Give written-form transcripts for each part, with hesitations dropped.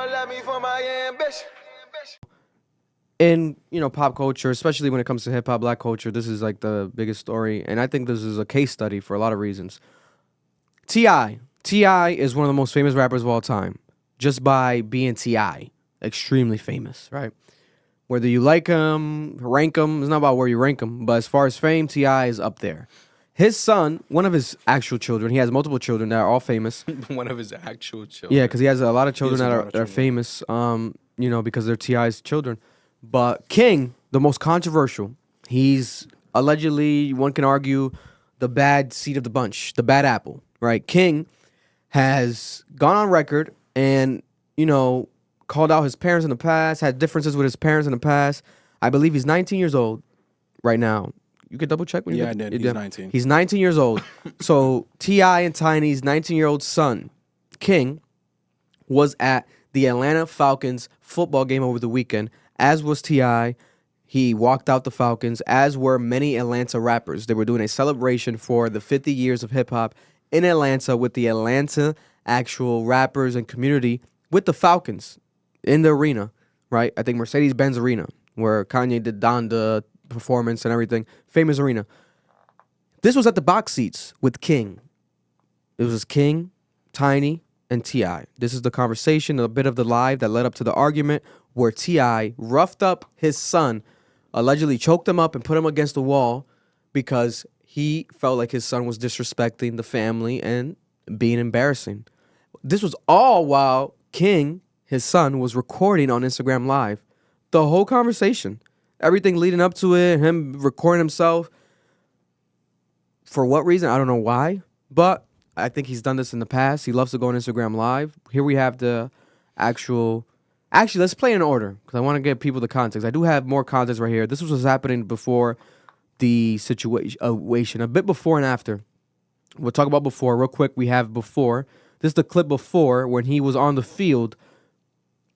don't love me for my ambition. In, you know, pop culture, especially when it comes to hip hop, black culture, this is like the biggest story, and I think this is a case study for a lot of reasons. T.I. is one of the most famous rappers of all time, just by being T.I. Extremely famous, right? Whether you like him, rank him, it's not about where you rank him, but as far as fame, T.I. is up there. His son, one of his actual children, he has multiple children that are all famous. One of his actual children. Yeah, because he has a lot of children that are famous, you know, because they're T.I.'s children. But King, the most controversial, he's allegedly, one can argue, the bad seed of the bunch, the bad apple, right? King has gone on record and, you know, called out his parents in the past, had differences with his parents in the past. I believe he's 19 years old right now. You could double check when you I did. He's 19. He's 19 years old. So T.I. and Tiny's 19-year-old son, King, was at the Atlanta Falcons football game over the weekend, as was T.I. He walked out the Falcons, as were many Atlanta rappers. They were doing a celebration for the 50 years of hip-hop in Atlanta with the Atlanta actual rappers and community with the Falcons in the arena, right? I think Mercedes-Benz Arena, where Kanye did Donda performance and everything. Famous arena. This was at the box seats with King. It was King, Tiny, and T.I. This is the conversation, a bit of the live that led up to the argument where T.I. roughed up his son, allegedly choked him up and put him against the wall because he felt like his son was disrespecting the family and being embarrassing. This was all while King, his son, was recording on Instagram Live. The whole conversation. Everything leading up to it, him recording himself. For what reason? I don't know why. But I think he's done this in the past. He loves to go on Instagram Live. Here we have the actual... Actually, let's play in order because I want to give people the context. I do have more context right here. This was what's happening before the situation, a bit before and after. We'll talk about before real quick. We have before. This is the clip before when he was on the field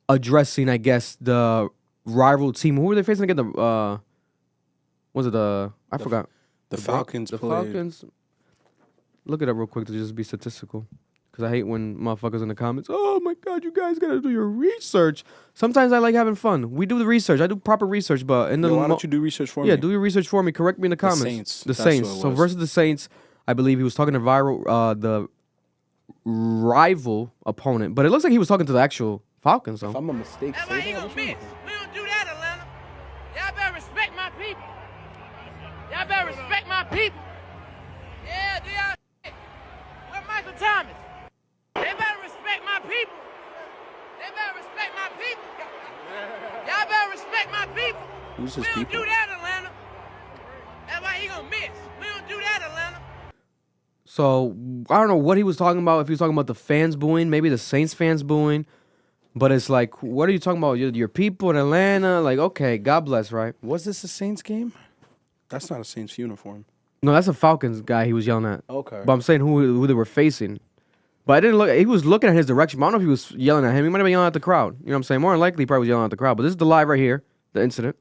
addressing, I guess, the rival team. Who were they facing again? The was it the? I forgot. The Falcons. The Falcons. Look it up real quick to just be statistical. Because I hate when motherfuckers in the comments, oh my God, you guys gotta do your research. Sometimes I like having fun. We do the research. I do proper research, but in the why don't you do research for me? Yeah, do your research for me. Correct me in the comments. Saints. The Saints. So versus the Saints, I believe he was talking to the rival opponent, but it looks like he was talking to the actual Falcons. So. If I'm a mistake, say that. We don't do that, Atlanta. Y'all better respect my people. Y'all better respect my people. Yeah, do y'all. Where Michael Thomas? They better respect my people. They better respect my people. Y'all better respect my people. Who's his we don't people? do that, Atlanta. That's why he gonna miss. We don't do that, Atlanta. So I don't know what he was talking about. If he was talking about the fans booing, maybe the Saints fans booing. But it's like, what are you talking about? Your people in Atlanta? Like, okay, God bless, right? Was this a Saints game? That's not a Saints uniform. No, that's a Falcons guy he was yelling at. Okay. But I'm saying who they were facing. But I didn't look. He was looking at his direction. But I don't know if he was yelling at him. He might have been yelling at the crowd. You know what I'm saying? More than likely, he probably was yelling at the crowd. But this is the live right here, the incident.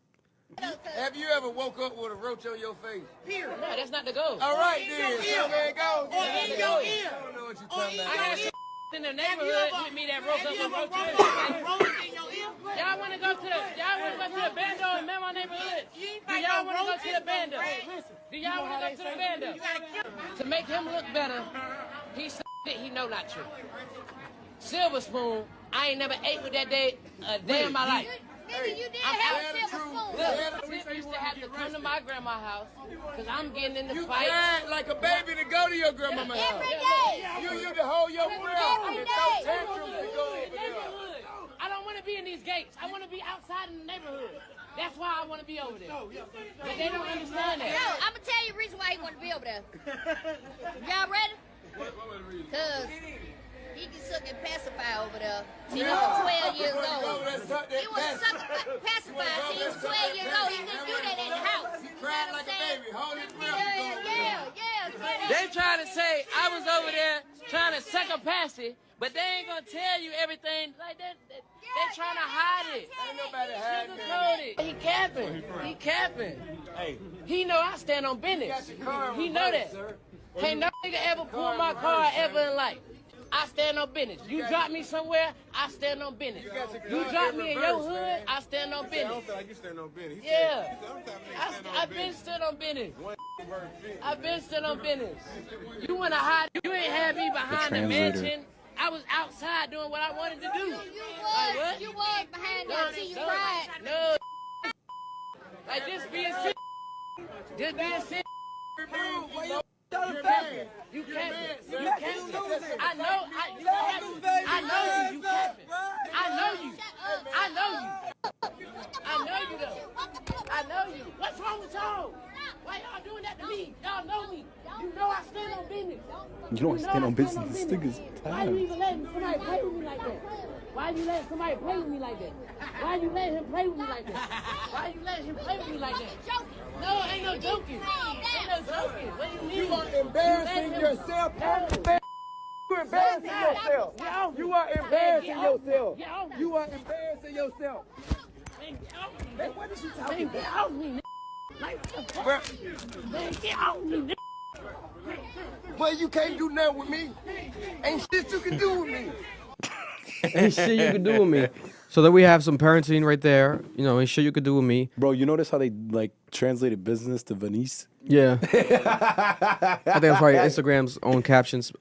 Have you ever woke up with a roach on your face? Here. No, that's not the goal. All right, then. So there it goes. Or in your ear. I don't know what you're talking about. I had some in the neighborhood with me that broke up with roaches. Y'all want to go to the bando and man my neighborhood? Do y'all want to go to the bando? Do y'all want to go to the bando? To make him look better, he said he know not true. Silver spoon, I ain't never ate with that day a day in my life. Nigga, you did have a silver spoon. Look, Tip used to have to come to my grandma's house because I'm getting in the You fight. cried like a baby to go to your grandmama's house. Every day. You used to hold your breath Every and day. throw tantrums to go over there. I don't want to be in these gates. I want to be outside in the neighborhood. That's why I want to be over there. But they don't understand that. No, I'm going to tell you the reason why he want to be over there. Y'all ready? Because he can suck and pacify over there. He was 12 years old. He was sucking pacify. He was 12 years old. He couldn't do that in the house. You cried like a baby. Hold his breath. Yeah. They trying to say I was over there trying to suck a passy, but they ain't going to tell you everything like that. They trying to hide it. Ain't nobody hiding Sugarcoat it. He capping. He capping. He know I stand on business. He know that. Ain't no nigga ever pulled my car ever in life. I stand on business. You drop me somewhere, I stand on business. You drop me in your hood, I stand on business. I don't feel like you stand on business. Yeah. I've been stood on business. I've been stood on business. You want to hide? You ain't had me behind the mansion. I was outside doing what I wanted to do. You was behind that till you cried. No. Like this being serious. Just being serious. You can't. I know you. You can't. I know you though. I know you. What's wrong with y'all? Why y'all doing that to me? Y'all know me. You know I stand on business. You don't stand on business. This nigga's Why you even letting somebody play with me like that? Why you letting somebody play with me like that? Why you letting him play with me like that? Why you letting him play with me like that? No, ain't no joking. Ain't no joking. What do you mean? You are embarrassing yourself. You're embarrassing yourself. You are embarrassing yourself. You are embarrassing yourself. Man, what is you talking about? Get off me, man, get off me, But you can't do nothing with me. Ain't shit you can do with me. Ain't shit you can do with me. So then we have some parenting right there. You know, ain't shit you could do with me. Bro, you notice how they like translated business to Venice? Yeah. I think that's probably Instagram's own captions.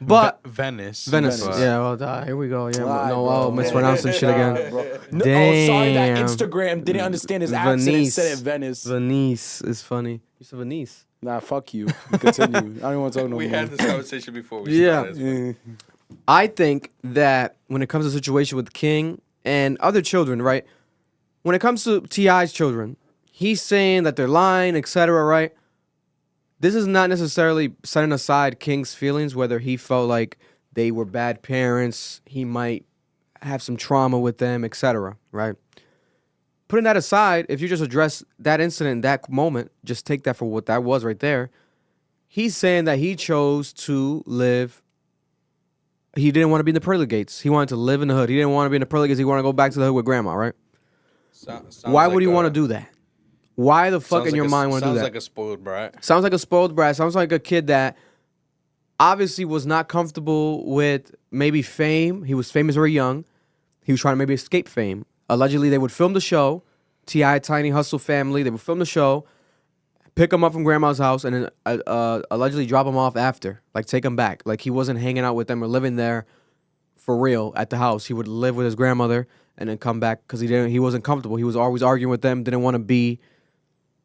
But Venice. Yeah, well, here we go. Yeah, Lie, no, bro. oh, mispronouncing shit again. No, Damn. oh, sorry that Instagram didn't understand his accent and said it Venice. Venice is funny. You said Venice. Nah, fuck you. Continue. I don't want to talk no more. We had this conversation before we Yeah. started. I think that when it comes to the situation with King and other children, right? When it comes to T.I.'s children, he's saying that they're lying, etc., right? This is not necessarily setting aside King's feelings, whether he felt like they were bad parents, he might have some trauma with them, etc., right? Putting that aside, if you just address that incident, that moment, just take that for what that was right there, he's saying that he chose to live. He didn't want to be in the pearly gates. He wanted to live in the hood. He didn't want to be in the pearly gates. He wanted to go back to the hood with grandma, right? Why would he want to do that? Why the fuck in your mind want to do that? Sounds like a spoiled brat. Sounds like a spoiled brat. Sounds like a kid that obviously was not comfortable with maybe fame. He was famous very young. He was trying to maybe escape fame. Allegedly, they would film the show, T.I. Tiny Hustle family. They would film the show, pick him up from grandma's house, and then allegedly drop him off after, like take him back. Like he wasn't hanging out with them or living there for real at the house. He would live with his grandmother and then come back because he wasn't comfortable. He was always arguing with them. Didn't want to be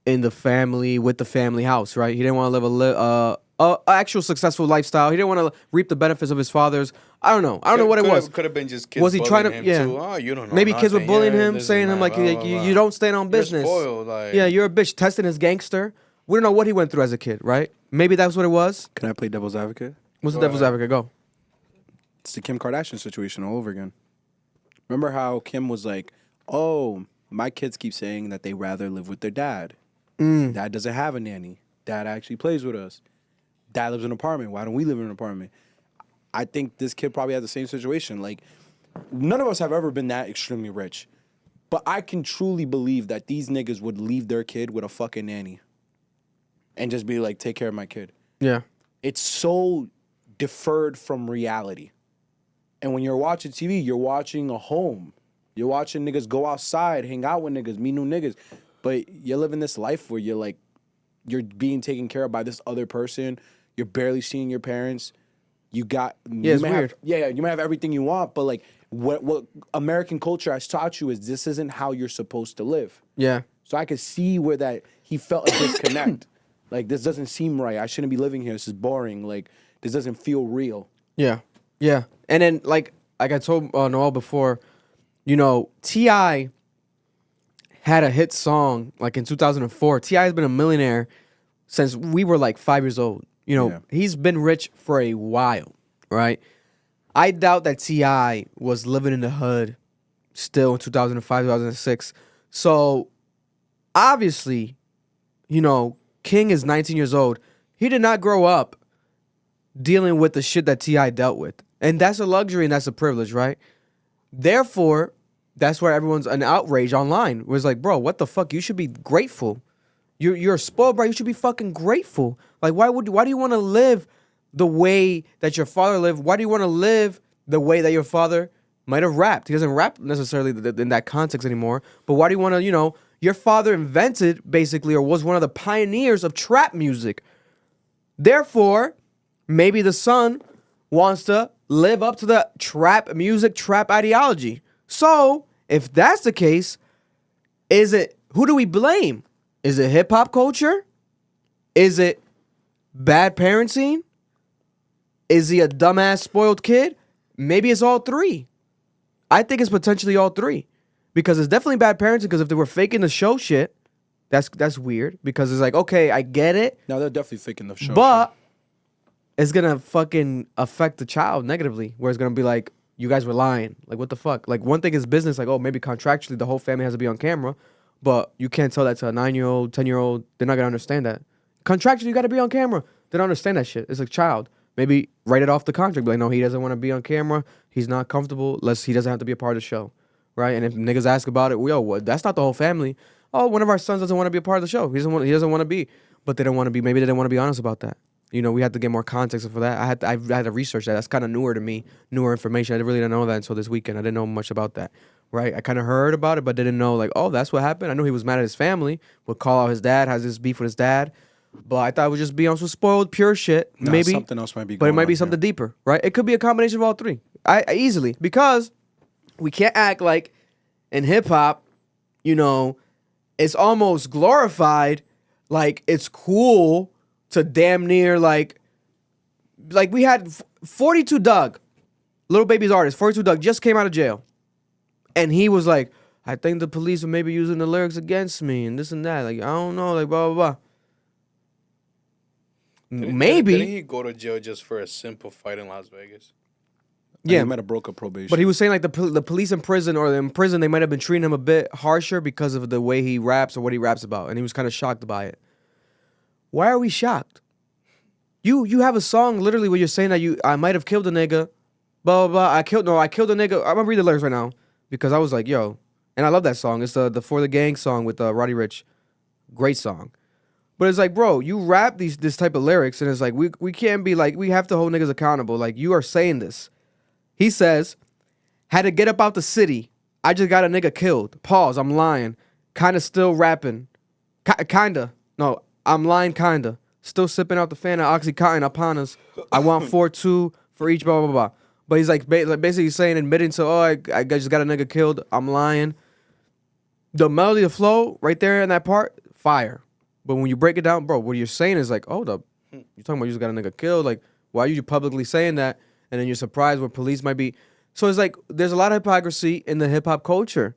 in the family with the family house, right? He didn't want to live a actual successful lifestyle. He didn't want to reap the benefits of his father's. I don't know. I don't know what it was. Could have been just kids. Was he trying to? him Yeah. Too. Oh, you don't know. Maybe kids were nothing. bullying Yeah, him, this saying and him that, like, blah, blah, blah. you don't stand on business. You're spoiled, like. Yeah, you're a bitch. Testing his gangster. We don't know what he went through as a kid, right? Maybe that's what it was. Can I play devil's advocate? What's the devil's advocate? Go. It's the Kim Kardashian situation all over again. Remember how Kim was like, oh, my kids keep saying that they rather live with their dad. Dad doesn't have a nanny. Dad actually plays with us. Dad lives in an apartment. Why don't we live in an apartment? I think this kid probably had the same situation. Like, none of us have ever been that extremely rich. But I can truly believe that these niggas would leave their kid with a fucking nanny and just be like, take care of my kid. Yeah. It's so deferred from reality. And when you're watching TV, you're watching a home. You're watching niggas go outside, hang out with niggas, meet new niggas. But you're living this life where you're like, you're being taken care of by this other person. You're barely seeing your parents. You got it's weird. You might have everything you want, but like what American culture has taught you is this isn't how you're supposed to live. Yeah. So I could see where that he felt a disconnect. Like, this doesn't seem right. I shouldn't be living here. This is boring. Like, this doesn't feel real. Yeah. Yeah. And then like I told Noel before, you know, T.I. had a hit song like in 2004. T.I. has been a millionaire since we were like 5 years old. You know, he's been rich for a while, right? I doubt that T.I. was living in the hood still in 2005, 2006. So, obviously, you know, King is 19 years old. He did not grow up dealing with the shit that T.I. dealt with. And that's a luxury and that's a privilege, right? Therefore, that's where everyone's an outrage online. It was like, bro, what the fuck? You should be grateful. You're a spoiled brat. You should be fucking grateful. Like, why do you want to live the way that your father lived? Why do you want to live the way that your father might have rapped? He doesn't rap necessarily in that context anymore. But why do you want to, your father invented basically, or was one of the pioneers of trap music. Therefore, maybe the son wants to live up to the trap music, trap ideology. So, if that's the case, who do we blame? Is it hip hop culture? Is it bad parenting? Is he a dumbass spoiled kid? Maybe it's all three. I think it's potentially all three. Because it's definitely bad parenting, because if they were faking the show shit, that's weird. Because it's like, okay, I get it. No, they're definitely faking the show. But it's gonna fucking affect the child negatively, where it's gonna be like, you guys were lying. Like, what the fuck? Like, one thing is business, like, oh, maybe contractually the whole family has to be on camera, but you can't tell that to a 9-year-old, 10-year-old. They're not gonna understand that. Contractually, you gotta be on camera. They don't understand that shit. It's a child. Maybe write it off the contract. Be like, no, he doesn't want to be on camera. He's not comfortable. He doesn't have to be a part of the show, right? And if niggas ask about it, what? That's not the whole family. Oh, one of our sons doesn't want to be a part of the show. He doesn't want to be. But they don't want to be. Maybe they didn't want to be honest about that. We had to get more context for that. I had to research that. That's kind of newer to me, newer information. I really didn't know that until this weekend. I didn't know much about that, right? I kind of heard about it, but didn't know, like, oh, that's what happened. I knew he was mad at his family, would call out his dad, has this beef with his dad. But I thought it would just be on some spoiled, pure shit. Nah, maybe something else might be but it going might be on something here. deeper, right? It could be a combination of all three. I easily, because we can't act like in hip hop, it's almost glorified, like it's cool to damn near like we had 42 Doug, Lil Baby's artist. 42 Doug just came out of jail, and he was like, I think the police are maybe using the lyrics against me and this and that. Like, I don't know, like blah blah blah. Maybe. Didn't he go to jail just for a simple fight in Las Vegas? Yeah, he might have broke a probation. But he was saying like the police in prison, they might have been treating him a bit harsher because of the way he raps or what he raps about, and he was kind of shocked by it. Why are we shocked? You have a song literally where you're saying that I might have killed a nigga, blah blah blah. I killed a nigga. I'm gonna read the lyrics right now because I was like, yo, and I love that song. It's the For the Gang song with Roddy Ricch, great song. But it's like, bro, you rap this type of lyrics, and it's like we can't be like, we have to hold niggas accountable. Like, you are saying this. He says, had to get up out the city. I just got a nigga killed. Pause. I'm lying. Kinda still rapping. Kinda. No, I'm lying. Kinda. Still sipping out the fan of Oxycontin upon us. I want 4-2 for each. Blah blah blah. But he's like basically saying, admitting to, I just got a nigga killed. I'm lying. The melody, the flow, right there in that part, fire. But when you break it down, bro, what you're saying is like, hold up, you're talking about you just got a nigga killed. Like, why are you publicly saying that? And then you're surprised where police might be. So it's like, there's a lot of hypocrisy in the hip hop culture.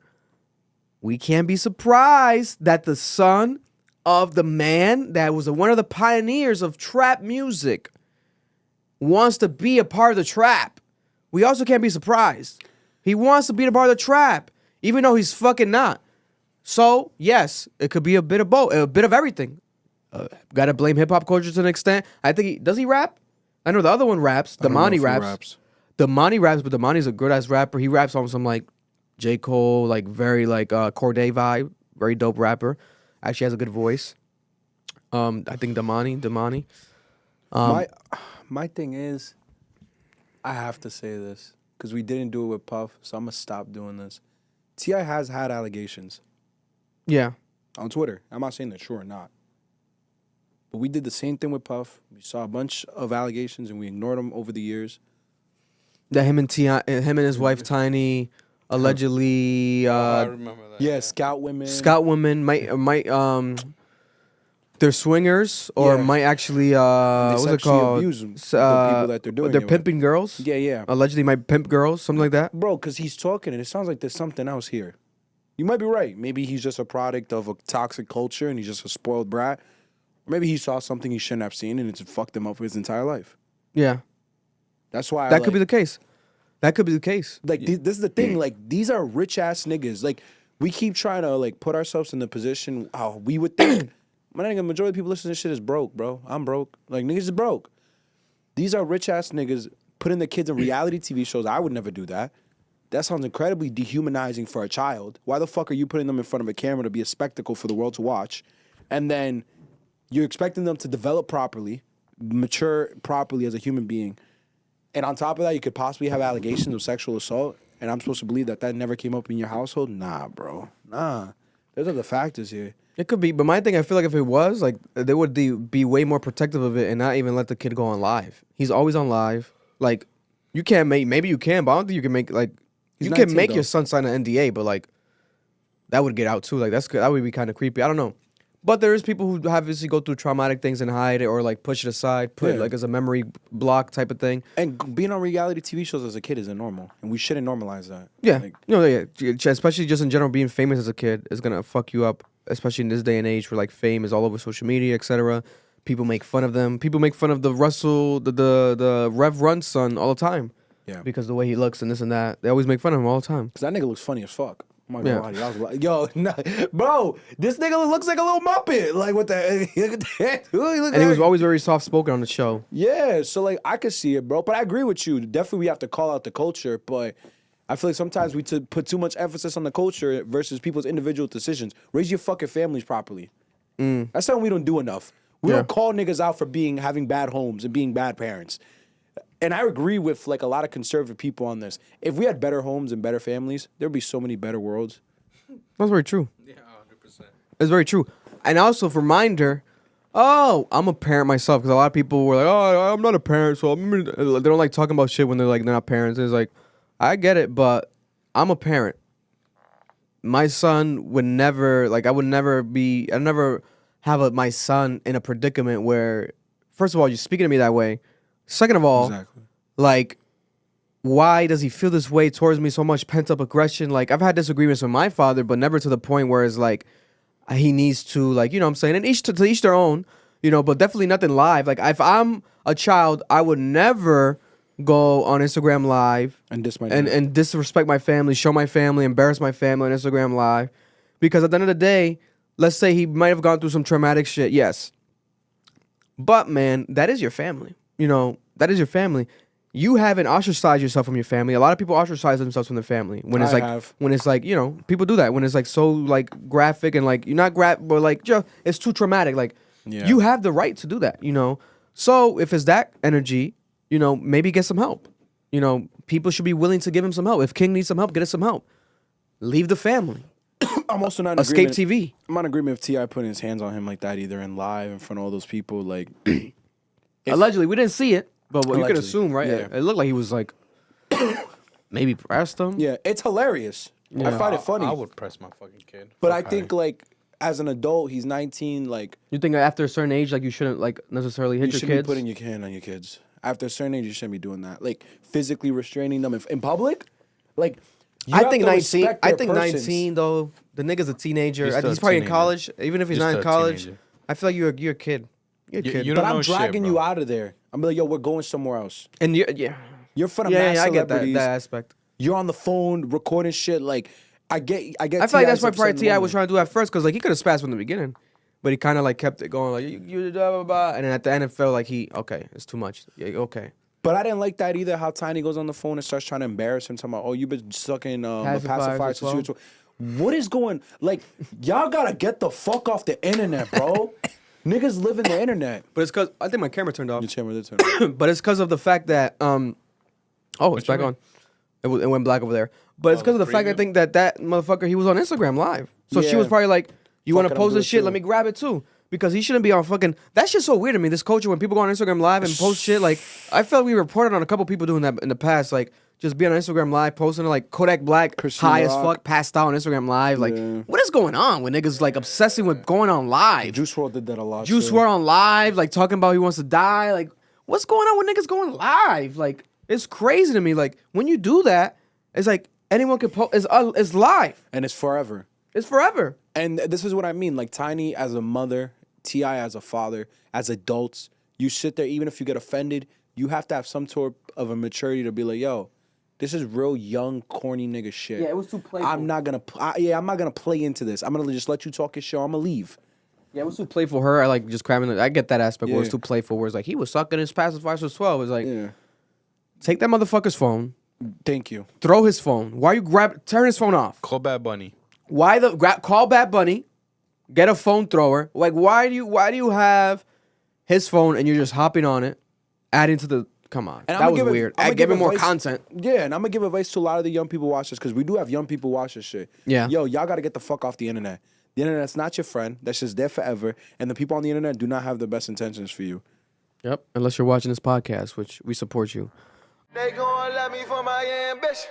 We can't be surprised that the son of the man that was one of the pioneers of trap music wants to be a part of the trap. We also can't be surprised. He wants to be a part of the trap, even though he's fucking not. So, yes, it could be a bit of both, a bit of everything. Gotta blame hip hop culture to an extent. I think does he rap? I know the other one raps. Damani raps. Damani raps, but Damani's a good ass rapper. He raps on some like J. Cole, like very like Corday vibe, very dope rapper. Actually has a good voice. I think Damani. My thing is, I have to say this because we didn't do it with Puff, so I'm gonna stop doing this. T.I. has had allegations. Yeah. On Twitter. I'm not saying they're true or not. But we did the same thing with Puff. We saw a bunch of allegations and we ignored them over the years. That him and his wife Tiny allegedly I remember that. Yeah, scout women. Scout women might they're swingers or Yeah. might actually They what's it sexually called? abuse the people that they're doing They're it with. pimping girls. Yeah. Allegedly might pimp girls, something like that. Bro, because he's talking and it sounds like there's something else here. You might be right. Maybe he's just a product of a toxic culture and he's just a spoiled brat. Or maybe he saw something he shouldn't have seen and it's fucked him up his entire life. Yeah. That's why That could be the case. That could be the case. Like, this is the thing. Like, these are rich-ass niggas. Like, we keep trying to, like, put ourselves in the position how we would think. My nigga, majority of people listening to this shit is broke, bro. I'm broke. Like, niggas is broke. These are rich-ass niggas putting their kids in reality TV shows. I would never do that. That sounds incredibly dehumanizing for a child. Why the fuck are you putting them in front of a camera to be a spectacle for the world to watch? And then you're expecting them to develop properly, mature properly as a human being. And on top of that, you could possibly have allegations of sexual assault. And I'm supposed to believe that never came up in your household? Nah, bro. Nah. There's other factors here. It could be, but my thing, I feel like if it was, like, they would be way more protective of it and not even let the kid go on live. He's always on live. Like, you can't make, maybe you can, but I don't think you can make, like, He's you can 19 make though. your son sign an NDA, but, like, that would get out too. Like, that would be kind of creepy. I don't know. But there is people who obviously go through traumatic things and hide it or, like, push it aside, put it, like, as a memory block type of thing. And being on reality TV shows as a kid isn't normal. And we shouldn't normalize that. Yeah. Like, Yeah. Especially just in general, being famous as a kid is going to fuck you up, especially in this day and age where, like, fame is all over social media, etc. People make fun of them. People make fun of the Rev Run son all the time. Yeah. Because the way he looks and this and that. They always make fun of him all the time. Because that nigga looks funny as fuck. I'm not Yeah. gonna lie to you. I was like, yo, nah, bro, this nigga looks like a little Muppet. Like, what the And he was always very soft-spoken on the show. Yeah, so, like, I could see it, bro. But I agree with you. Definitely we have to call out the culture. But I feel like sometimes we put too much emphasis on the culture versus people's individual decisions. Raise your fucking families properly. That's something we don't do enough. We Yeah. don't call niggas out for having bad homes and being bad parents. And I agree with, like, a lot of conservative people on this. If we had better homes and better families, there'd be so many better worlds. That's very true. Yeah, 100%. It's very true. And also, reminder, I'm a parent myself. Because a lot of people were like, oh, I'm not a parent. So they don't like talking about shit when they're like, they're not parents. It's like, I get it, but I'm a parent. My son would never, like, I'd never have my son in a predicament where, first of all, you're speaking to me that way. Second of all, Exactly. like, why does he feel this way towards me, so much pent-up aggression? Like, I've had disagreements with my father, but never to the point where it's like, he needs to, like, you know what I'm saying? And to each their own, you know, but definitely nothing live. Like, if I'm a child, I would never go on Instagram Live And and disrespect my family, show my family, embarrass my family on Instagram Live. Because at the end of the day, let's say he might have gone through some traumatic shit, yes. But, man, that is your family. You know, that is your family. You haven't ostracized yourself from your family. A lot of people ostracize themselves from their family. When it's when it's like, you know, people do that. When it's like so like graphic and like, you're not but like, it's too traumatic. Like, you have the right to do that, you know? So if it's that energy, you know, maybe get some help. You know, people should be willing to give him some help. If King needs some help, get us some help. Leave the family. I'm also not in Escape agreement. TV. I'm not in agreement with T.I. putting his hands on him like that either in live in front of all those people. Like, Allegedly, we didn't see it, but you can Allegedly, assume, right? yeah. It looked like he was like, maybe pressed him. yeah, it's hilarious. I find it funny. I would press my fucking kid. But Fuck I think, like, as an adult, he's 19, like, You think after a certain age, like, you shouldn't like necessarily hit you your shouldn't kids? be putting your hand on your kids. After a certain age, you shouldn't be doing that. Like, physically restraining them in public. Like, you I have think to 19. respect I their think persons. 19 though. The nigga's a teenager. He's still He's a probably in teenager. college. Even if he's He's not in still a college, teenager. I feel like you're a kid. You're a You- kid. you But don't I'm know shit, dragging bro. you out of there. I'm like, yo, we're going somewhere else. And you're You're in front of yeah, mass I get that celebrities. aspect. You're on the phone recording shit. Like, I get. I feel like T.I.'s that's why probably upset in the T.I. was moment. trying to do at first because like he could have spazzed from the beginning, but he kind of like kept it going like you blah blah blah, and then at the end it felt like it's too much. Yeah, okay. But I didn't like that either. How Tiny goes on the phone and starts trying to embarrass him, talking about, "Oh, you've been sucking a Pacifiers pacifier as since you were well. 12." What is going? Like, y'all gotta get the fuck off the internet, bro. Niggas live in the internet. But it's because I think my camera turned off. Your camera did turn on. But it's because of the fact that it's back you on. It went black over there. But it's because of the fact I think that motherfucker he was on Instagram Live. So she Yeah. was probably like, "You want to Fucking post do this it shit? too. Let me grab it too." Because he shouldn't be on fucking. That shit's so weird to me. This culture when people go on Instagram Live and post shit like I felt we reported on a couple people doing that in the past. Like just being on Instagram Live posting like Kodak Black Christian high as Rock. fuck passed out on Instagram Live. Like Yeah. what is going on with niggas like obsessing with going on live? Juice WRLD did that a lot. Juice too. WRLD on live, like talking about he wants to die. Like, what's going on with niggas going live? Like, it's crazy to me. Like, when you do that, it's like anyone can post. It's live. and it's forever. It's forever. And this is what I mean. Like, Tiny as a mother, T.I. as a father, as adults, you sit there, even if you get offended, you have to have some sort of a maturity to be like, yo, this is real young, corny nigga shit. Yeah, it was too playful. I'm not gonna play into this. I'm gonna just let you talk your shit. I'm gonna leave. Yeah, it was too playful. Her, I like just cramming it. I get that aspect where it's Yeah. too playful. Where it's like he was sucking his pacifier since 12. It's like Yeah. take that motherfucker's phone, Thank you. throw his phone. Why you turn his phone off? Call Bad Bunny. Call Bad Bunny, get a phone thrower. Like why do you have his phone and you're just hopping on it, adding to the. Come on, And that was weird. I give him more advice- content. Yeah, and I'm gonna give advice to a lot of the young people watch this because we do have young people watch this shit. Yeah. Yo, y'all gotta get the fuck off the internet. The internet's not your friend. That's just there forever. And the people on the internet do not have the best intentions for you. Yep. Unless you're watching this podcast, which we support you. They gon' love me for my ambition.